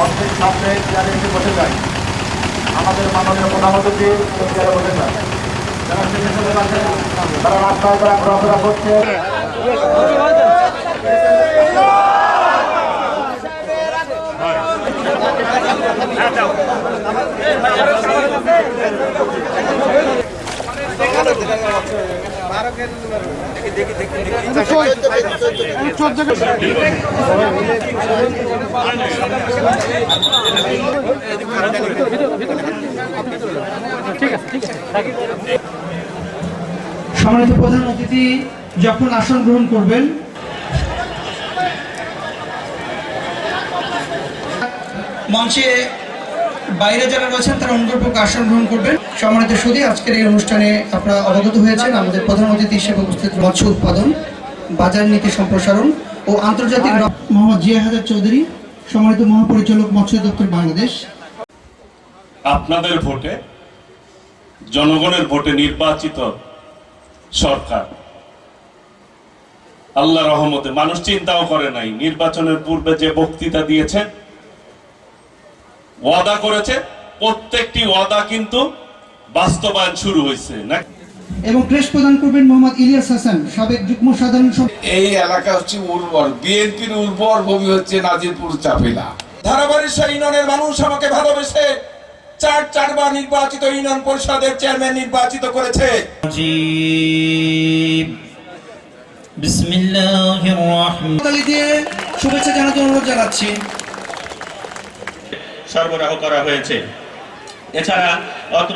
মন্ত্রীর সামনে চেয়ারে এসে বসে যায়। আমাদের মাননীয় প্রধানমন্ত্রী চেয়ারে বসে যায়। যারা স্টেশনে চলে যাচ্ছেন, তারা রাস্তায় তারা ঘোরাফেরা করছে। সম্মানিত প্রধান অতিথি যখন আসন গ্রহণ করবেন, মঞ্চে বাইরে যারা রয়েছেন তারা অনুগ্রহপূর্বক আসন গ্রহণ করবেন। সম্মানিত সুধী, আজকের এই অনুষ্ঠানে আপনারা অবগত হয়েছেন আমাদের প্রধান অতিথি হিসেবে উপস্থিত মৎস্য উৎপাদন, বাজার নীতি সম্প্রসারণ ও আন্তর্জাতিক মোহাম্মদ জিয়া হাজার চৌধুরী, সম্মানিত মহাপরিচালক মৎস্য দপ্তর বাংলাদেশ। আপনাদের ভোটে, জনগণের ভোটে নির্বাচিত সরকার, আল্লাহ রহমতে মানুষ চিন্তাও করে নাই। নির্বাচনের পূর্বে যে বক্তৃতা দিয়েছে, ওয়াদা করেছে, প্রত্যেকটি ওয়াদা কিন্তু বাস্তবায়ন শুরু হয়েছে না। এবং প্রেস প্রদান করবেন মোহাম্মদ ইলিয়াস হাসান, সাবেক যুগ্ম সাধারণ সম্পাদক। এই এলাকা হচ্ছে উর্বর, বিএনপির উর্বর ভূমি হচ্ছে নাজিরপুর চাপিলা। ধারাবাড়িশা ইউনিয়নের মানুষ আমাকে ভালোবেসে চারবার নির্বাচিত ইউনিয়ন পরিষদের চেয়ারম্যান নির্বাচিত করেছে। বিসমিল্লাহির রহমানির রহিম দিয়ে শুভেচ্ছা জানাতে অনুরোধ জানাচ্ছি। সরবরাহ করা হয়েছে। এছাড়া অত্র